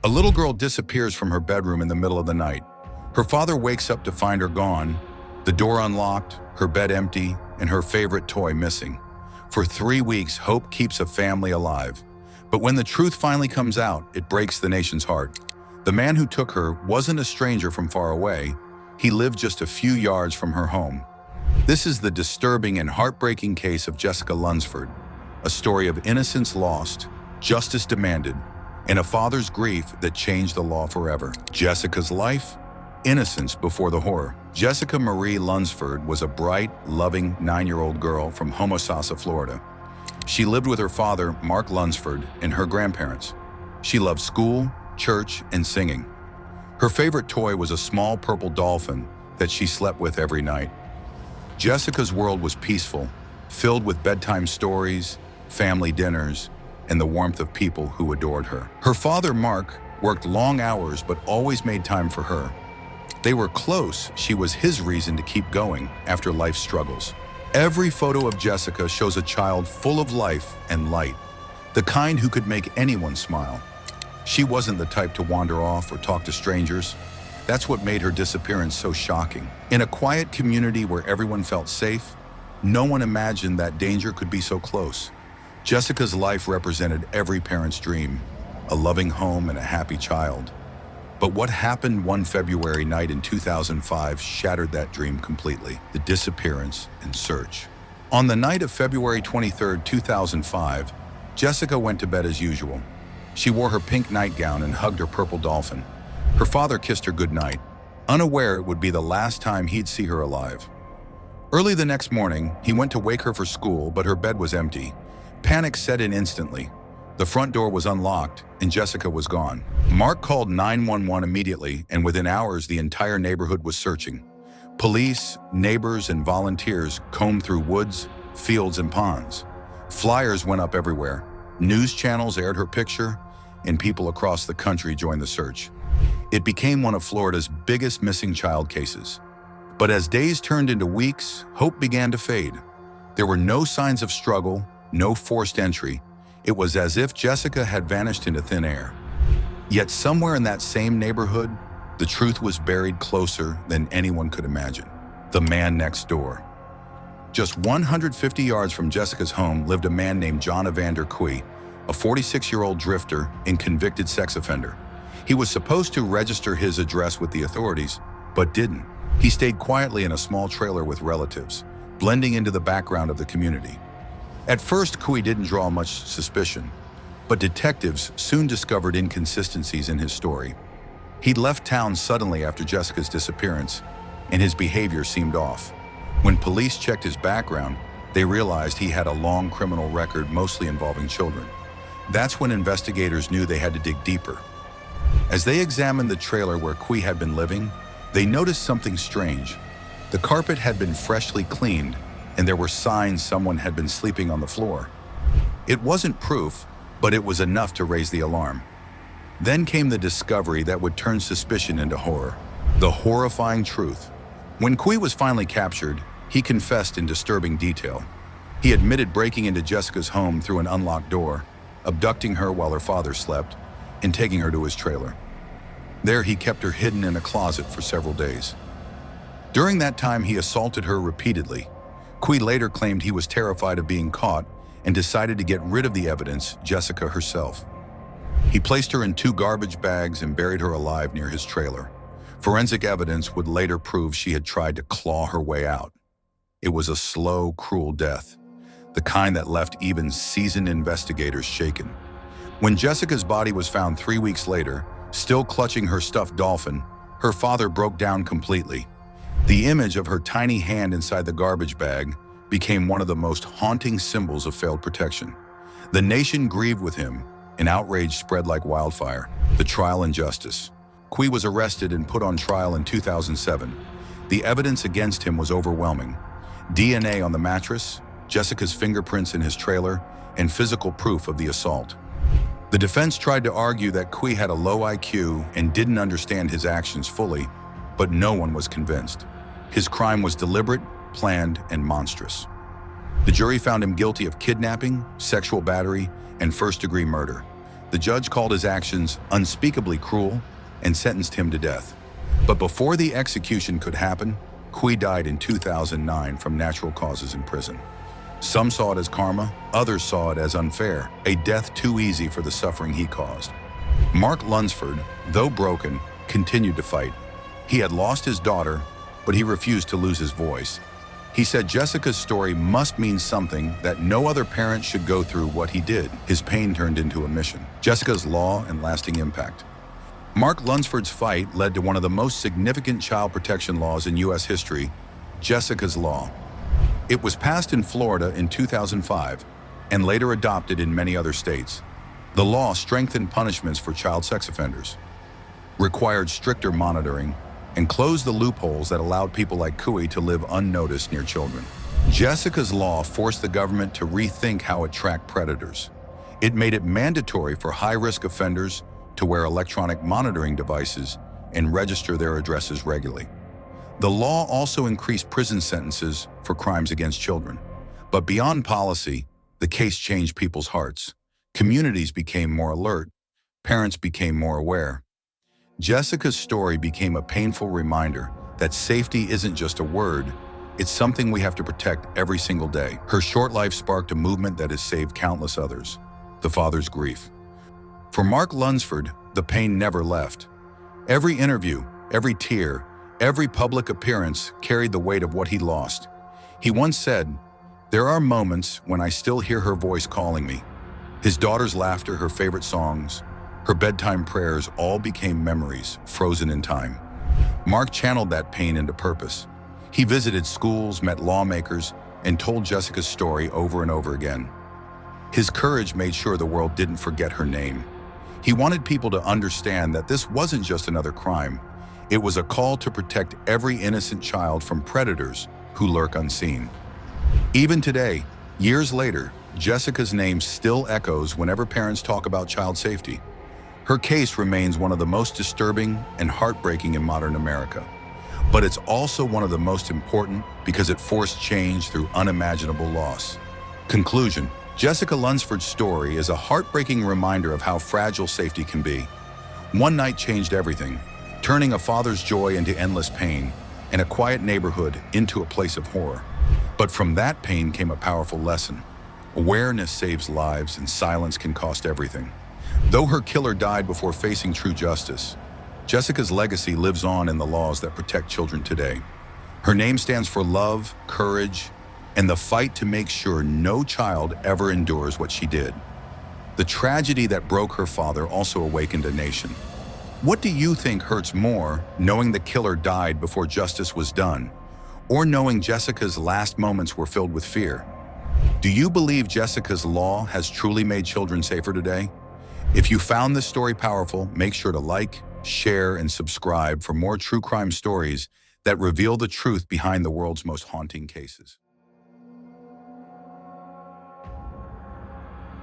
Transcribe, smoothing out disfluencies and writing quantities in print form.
A little girl disappears from her bedroom in the middle of the night. Her father wakes up to find her gone, the door unlocked, her bed empty, and her favorite toy missing. For 3 weeks, hope keeps a family alive. But when the truth finally comes out, it breaks the nation's heart. The man who took her wasn't a stranger from far away. He lived just a few yards from her home. This is the disturbing and heartbreaking case of Jessica Lunsford, a story of innocence lost, justice demanded, and a father's grief that changed the law forever. Jessica's life? Innocence before the horror. Jessica Marie Lunsford was a bright, loving 9-year-old girl from Homosassa, Florida. She lived with her father, Mark Lunsford, and her grandparents. She loved school, church, and singing. Her favorite toy was a small purple dolphin that she slept with every night. Jessica's world was peaceful, filled with bedtime stories, family dinners, and the warmth of people who adored her. Her father, Mark, worked long hours but always made time for her. They were close. She was his reason to keep going after life's struggles. Every photo of Jessica shows a child full of life and light, the kind who could make anyone smile. She wasn't the type to wander off or talk to strangers. That's what made her disappearance so shocking. In a quiet community where everyone felt safe, no one imagined that danger could be so close. Jessica's life represented every parent's dream, a loving home and a happy child. But what happened one February night in 2005 shattered that dream completely: the disappearance and search. On the night of February 23, 2005, Jessica went to bed as usual. She wore her pink nightgown and hugged her purple dolphin. Her father kissed her goodnight, unaware it would be the last time he'd see her alive. Early the next morning, he went to wake her for school, but her bed was empty. Panic set in instantly. The front door was unlocked, and Jessica was gone. Mark called 911 immediately, and within hours, the entire neighborhood was searching. Police, neighbors, and volunteers combed through woods, fields, and ponds. Flyers went up everywhere. News channels aired her picture, and people across the country joined the search. It became one of Florida's biggest missing child cases. But as days turned into weeks, hope began to fade. There were no signs of struggle, no forced entry. It was as if Jessica had vanished into thin air. Yet somewhere in that same neighborhood, the truth was buried closer than anyone could imagine. The man next door. Just 150 yards from Jessica's home lived a man named John Couey, a 46-year-old drifter and convicted sex offender. He was supposed to register his address with the authorities, but didn't. He stayed quietly in a small trailer with relatives, blending into the background of the community. At first, Couey didn't draw much suspicion, but detectives soon discovered inconsistencies in his story. He'd left town suddenly after Jessica's disappearance, and his behavior seemed off. When police checked his background, they realized he had a long criminal record, mostly involving children. That's when investigators knew they had to dig deeper. As they examined the trailer where Couey had been living, they noticed something strange. The carpet had been freshly cleaned, and there were signs someone had been sleeping on the floor. It wasn't proof, but it was enough to raise the alarm. Then came the discovery that would turn suspicion into horror. The horrifying truth. When Couey was finally captured, he confessed in disturbing detail. He admitted breaking into Jessica's home through an unlocked door, abducting her while her father slept, and taking her to his trailer. There he kept her hidden in a closet for several days. During that time, he assaulted her repeatedly. Couey later claimed he was terrified of being caught and decided to get rid of the evidence, Jessica herself. He placed her in 2 garbage bags and buried her alive near his trailer. Forensic evidence would later prove she had tried to claw her way out. It was a slow, cruel death, the kind that left even seasoned investigators shaken. When Jessica's body was found 3 weeks later, still clutching her stuffed dolphin, her father broke down completely. The image of her tiny hand inside the garbage bag became one of the most haunting symbols of failed protection. The nation grieved with him, and outrage spread like wildfire. The trial and justice. Couey was arrested and put on trial in 2007. The evidence against him was overwhelming. DNA on the mattress, Jessica's fingerprints in his trailer, and physical proof of the assault. The defense tried to argue that Couey had a low IQ and didn't understand his actions fully, but no one was convinced. His crime was deliberate, planned, and monstrous. The jury found him guilty of kidnapping, sexual battery, and first-degree murder. The judge called his actions unspeakably cruel and sentenced him to death. But before the execution could happen, Couey died in 2009 from natural causes in prison. Some saw it as karma, others saw it as unfair, a death too easy for the suffering he caused. Mark Lunsford, though broken, continued to fight. He had lost his daughter, but he refused to lose his voice. He said Jessica's story must mean something, that no other parent should go through what he did. His pain turned into a mission. Jessica's law and lasting impact. Mark Lunsford's fight led to one of the most significant child protection laws in U.S. history, Jessica's Law. It was passed in Florida in 2005 and later adopted in many other states. The law strengthened punishments for child sex offenders, required stricter monitoring, and closed the loopholes that allowed people like Couey to live unnoticed near children. Jessica's Law forced the government to rethink how it tracked predators. It made it mandatory for high-risk offenders to wear electronic monitoring devices and register their addresses regularly. The law also increased prison sentences for crimes against children. But beyond policy, the case changed people's hearts. Communities became more alert. Parents became more aware. Jessica's story became a painful reminder that safety isn't just a word, it's something we have to protect every single day. Her short life sparked a movement that has saved countless others. The father's grief. For Mark Lunsford, the pain never left. Every interview, every tear, every public appearance carried the weight of what he lost. He once said, "There are moments when I still hear her voice calling me." His daughter's laughter, her favorite songs, her bedtime prayers all became memories, frozen in time. Mark channeled that pain into purpose. He visited schools, met lawmakers, and told Jessica's story over and over again. His courage made sure the world didn't forget her name. He wanted people to understand that this wasn't just another crime. It was a call to protect every innocent child from predators who lurk unseen. Even today, years later, Jessica's name still echoes whenever parents talk about child safety. Her case remains one of the most disturbing and heartbreaking in modern America. But it's also one of the most important because it forced change through unimaginable loss. Conclusion: Jessica Lunsford's story is a heartbreaking reminder of how fragile safety can be. One night changed everything, turning a father's joy into endless pain and a quiet neighborhood into a place of horror. But from that pain came a powerful lesson. Awareness saves lives and silence can cost everything. Though her killer died before facing true justice, Jessica's legacy lives on in the laws that protect children today. Her name stands for love, courage, and the fight to make sure no child ever endures what she did. The tragedy that broke her father also awakened a nation. What do you think hurts more, knowing the killer died before justice was done, or knowing Jessica's last moments were filled with fear? Do you believe Jessica's Law has truly made children safer today? If you found this story powerful, make sure to like, share, and subscribe for more true crime stories that reveal the truth behind the world's most haunting cases.